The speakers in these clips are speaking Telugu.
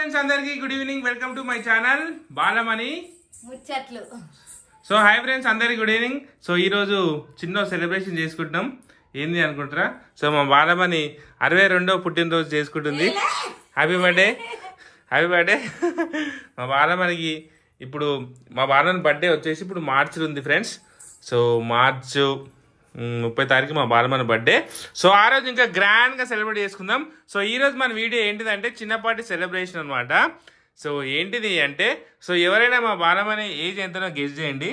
ఫ్రెండ్స్ అందరికి good evening. Welcome to my channel Balamani ముచ్చట్లు. సో హాయ్ ఫ్రెండ్స్ అందరికి గుడ్ ఈవినింగ్. సో ఈరోజు చిన్న సెలబ్రేషన్ చేసుకుంటున్నాం. ఏంది అనుకుంటారా? సో మా బాలమణి 62వ పుట్టినరోజు చేసుకుంటుంది. Happy birthday, happy birthday. మా బాలమణికి ఇప్పుడు మా బాలమణి బర్త్డే వచ్చేసి ఇప్పుడు మార్చిలో ఉంది ఫ్రెండ్స్. సో మార్చు 30 తారీఖు మా బాలమణి బర్త్డే. సో ఆ రోజు ఇంకా గ్రాండ్గా సెలబ్రేట్ చేసుకుందాం. సో ఈరోజు మన వీడియో ఏంటిదంటే చిన్నపాటి సెలబ్రేషన్ అనమాట. సో ఏంటిది అంటే సో ఎవరైనా మా బాలమణి ఏజ్ ఎంతనో గెస్ చేయండి,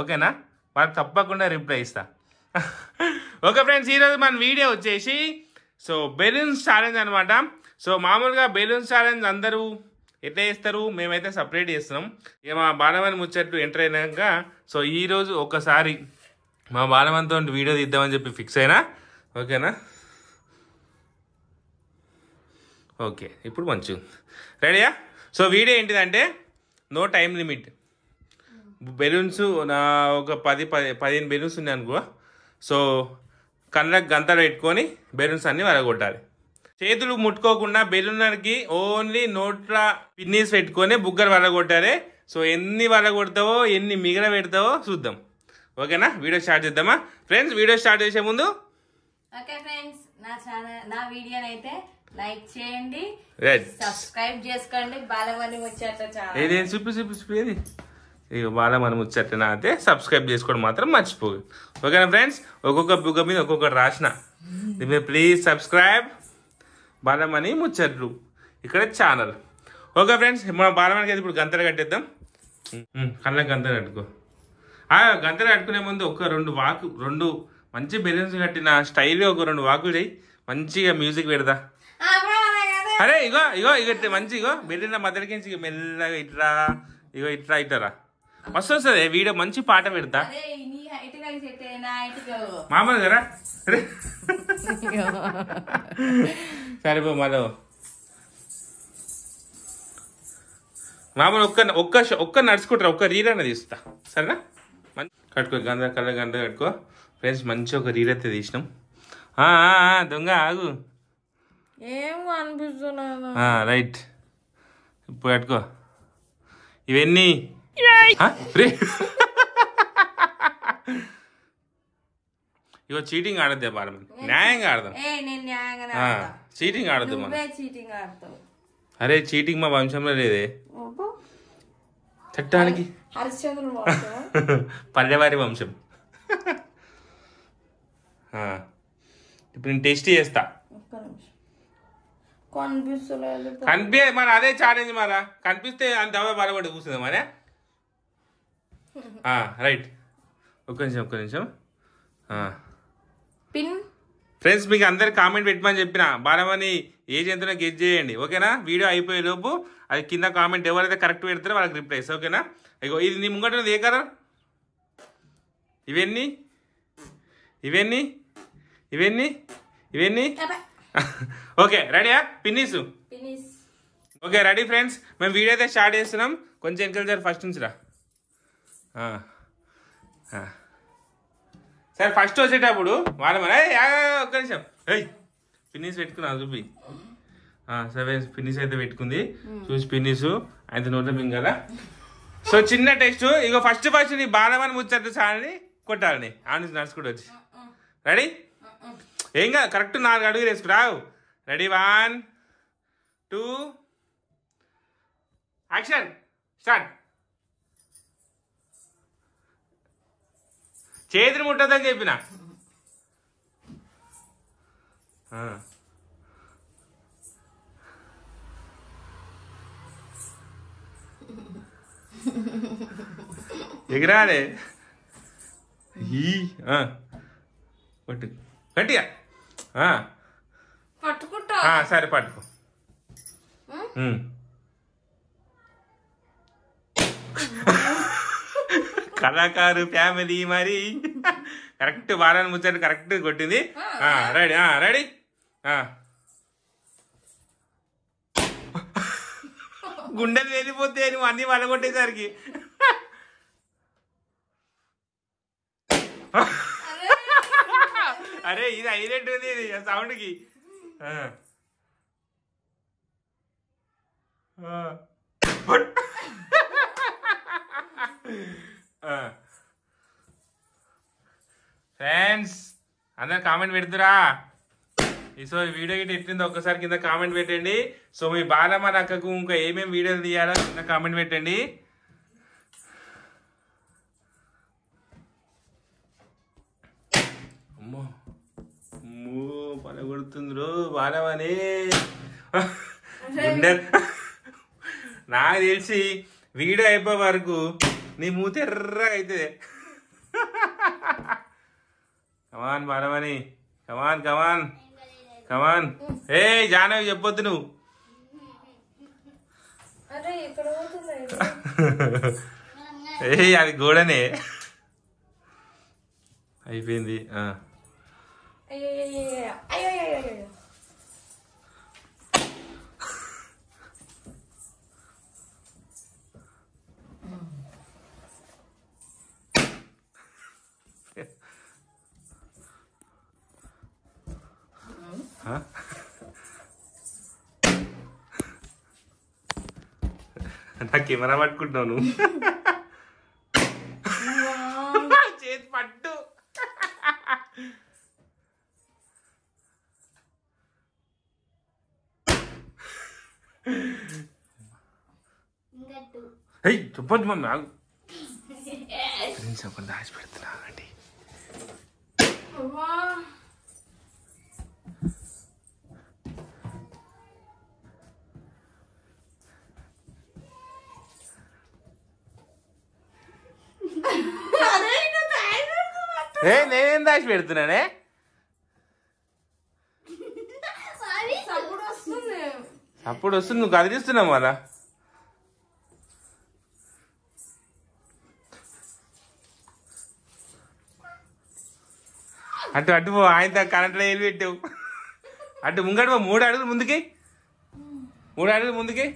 ఓకేనా? వాళ్ళకి తప్పకుండా రిప్లై ఇస్తా. ఓకే ఫ్రెండ్స్, ఈరోజు మన వీడియో వచ్చేసి సో బెలూన్స్ ఛాలెంజ్ అనమాట. సో మామూలుగా బెలూన్స్ ఛాలెంజ్ అందరూ ఎట్లా చేస్తారు, మేమైతే సపరేట్ చేస్తున్నాం. ఇక మా బాలమణి ముచ్చట్లు ఎంటర్ అయినాక సో ఈరోజు ఒకసారి మా బాలమణితో వీడియో తీద్దామని చెప్పి ఫిక్స్ అయినా, ఓకేనా? ఓకే, ఇప్పుడు మంచిగా రెడీయా? సో వీడియో ఏంటిదంటే నో టైం లిమిట్. బెలూన్స్ నా ఒక 15 బెలూన్స్ ఉన్నాయి అనుకో. సో కళ్ళకి గంతలు పెట్టుకొని బెలూన్స్ అన్నీ వరగొట్టాలి. చేతులు ముట్టుకోకుండా బెలూన్కి ఓన్లీ నోట్ల పిన్నీస్ పెట్టుకొని బుగ్గలు వరగొట్టాలి. సో ఎన్ని వరగొడతావో ఎన్ని మిగల పెడతావో చూద్దాం, ఓకేనా? వీడియో స్టార్ట్ చేద్దామా ఫ్రెండ్స్? వీడియో స్టార్ట్ చేసే ముందు ఓకే ఫ్రెండ్స్, నా వీడియోని అయితే లైక్ చేయండి, సబ్స్క్రైబ్ చేసుకోండి. బాలమణి ముచ్చట్లు ఏది చూపి ఏది ఇక బాలమణి ముచ్చట్నా అయితే సబ్స్క్రైబ్ చేసుకోవడం మాత్రం మర్చిపోదు, ఓకేనా ఫ్రెండ్స్? ఒక్కొక్క బుగ్గ మీద ఒక్కొక్కటి రాసిన. మీరు ప్లీజ్ సబ్స్క్రైబ్ బాలమణి ముచ్చట్లు ఇక్కడ ఛానల్. ఓకే ఫ్రెండ్స్, మన బాలమణికి అయితే ఇప్పుడు గంతలు కట్టేద్దాం. కళ్ళకి గంతలు కట్టుకో. గంతలు కట్టుకునే ముందు ఒక రెండు మంచి బెలూన్స్ కట్టిన స్టైల్ ఒక 2 వాకులు చేయి, మంచిగా మ్యూజిక్ పెడదా. అరే ఇగో ఇగో ఇక మంచి ఇగో బెలూన్ మధ్యలోకి మెల్లగా ఇట్లా ఇగో ఇట్లా ఇట్లా మస్తు వస్తుంది వీడియో. మంచి పాట పెడతా మామూలు కదా. సరిపో మళ్ళీ మామూలు ఒక్క నడుచుకుంటారా, ఒక్క రీల్ అన్న తీస్తా, సరేనా? కట్టుకో కళ్ళ గంట కట్టుకో ఫ్రెండ్స్. మంచి ఒక రీల్ అయితే తీసినాం. దొంగ ఆగు, ఏం అనిపిస్తున్నా రైట్. ఇప్పుడు కట్టుకో. ఇవన్నీ ఇగో చీటింగ్ ఆడద్దే బాలమణి, న్యాయంగా ఆడదాం. చీటింగ్ ఆడద్దు మనం. అరే చీటింగ్ మా వంశంలో లేదే చట్టానికి. పల్లెవారి వంశం. ఇప్పుడు నేను టెస్ట్ చేస్తా. కనిపి మరి అదే ఛాలెంజ్ మరా. కనిపిస్తే అంత బలపడి కూర్చుందా మరే. రైట్, ఒక్క నిమిషం. ఫ్రెండ్స్ మీకు అందరు కామెంట్ పెట్టమని చెప్పిన బాలమణి ఏజ్ ఎంతనో గెస్ చేయండి, ఓకేనా? వీడియో అయిపోయే లోపు అది కింద కామెంట్ ఎవరైతే కరెక్ట్ పెడతారో వాళ్ళకి రిప్లైస్, ఓకేనా? ఇగో ఇది నీ ముంగట ఏ కలర్? ఇవన్నీ ఓకే రెడీయా? పిన్నీసు. ఓకే రెడీ ఫ్రెండ్స్, మేము వీడియో అయితే స్టార్ట్ చేస్తున్నాం. కొంచెం వెనకాల ఫస్ట్ నుంచి రా. సరే ఫస్ట్ వచ్చేటప్పుడు బాలమణి ఒక్క నిమిషం పిన్నీస్ పెట్టుకున్నా చూపి. సరే పిన్నీస్ అయితే పెట్టుకుంది, చూసి పిన్నీసు అయితే నోట్లో మింగదా. సో చిన్న టెస్ట్. ఇగో ఫస్ట్ నీ బాలమణి ముచ్చట్లు చాలని కొట్టాలని ఆ నుంచి నడుచుకుంటూ వచ్చి. రెడీ? ఏం కాదు, కరెక్ట్ 4 అడుగులు వేసుకురావు. Ready 1 2 action start. చేతులు ముట్టదని చెప్పిన. ఎగిరాలే పట్టు గట్టిగా. పట్టుకుంటా. సరే పట్టుకో. కళాకారు ఫ్యామిలీ మరి కరెక్ట్ బాలమణి ముచ్చట్లు కరెక్ట్ కొట్టింది. Ready ready. గుండెలు వెళ్ళిపోతే నువ్వు అన్ని వలగొట్టేసరికి. అరే ఇది హైలైట్ ఉంది సౌండ్కి. ఫ్రెండ్స్ అందరు కామెంట్ పెడుతురా. సో ఈ వీడియో గిట్ట ఎట్టిందో ఒక్కసారి కింద కామెంట్ పెట్టండి. సో మీ బాలమ్మ అక్కకు ఇంకా ఏమేమి వీడియోలు తీయాలో కింద కామెంట్ పెట్టండి. అమ్మో అమ్మో పలగొడుతుండ్రు బాలమని. నాకు తెలిసి వీడియో అయిపోయే వరకు నీ మూతి ఎర్రగా అవుతుంది. కమాన్ బాలమని, కమాన్ కమాన్ కమాన్. ఏ జానవి చెప్పొద్దు నువ్వు. ఏ అది గోడనే అయిపోయింది. నా కెమెరా పట్టుకుంటున్నావు నువ్వు. చేతి పట్టు. చెప్పొద్దు మమ్మీ నాకు ఒకటి దాచి పెడుతున్నా అండి. నేనేం దాచి పెడుతున్నానే. అప్పుడు వస్తుంది నువ్వు కదిలిస్తున్నావు మళ్ళా. అటు అటు పో, ఆయన కరెంట్లో వెళ్ళి పెట్టావు. అటు ముంగడు పో, 3 అడుగులు ముందుకి, 3 అడుగులు ముందుకి.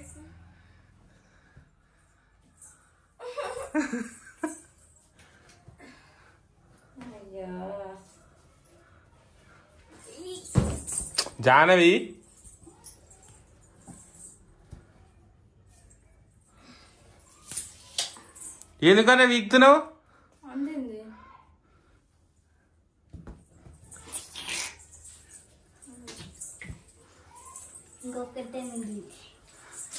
జానవి ఎందుకన్నా వీక్తున్నావు?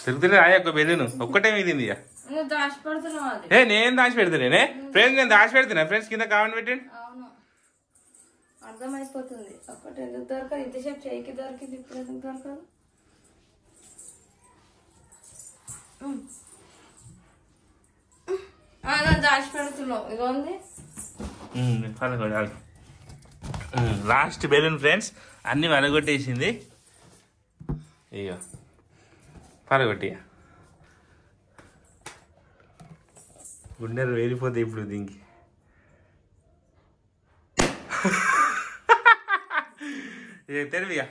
తిరుగుతులే ఆయా ఒక బెల్లును ఒక్కటే మిగిలింది. నేను దాచి పెడుతున్నానే ఫ్రెండ్స్, నేను దాచి పెడుతున్నా ఫ్రెండ్స్. కింద కామెంట్ పెట్టండి. అర్థమైపోతుంది. ఒక్కటి ఎందుకు దొరకదు? ఇంతసేపు చేయికి దొరికింది, ఇప్పుడు ఎందుకు దొరకదు? దాచి పెడుతున్నావు. ఇది ఉంది లాస్ట్ బెలూన్ ఫ్రెండ్స్, అన్ని వలగొట్టేసింది. ఇక పరగొట్టి గుండెలు వేలిపోతాయి ఇప్పుడు దీనికి. తెలివిగా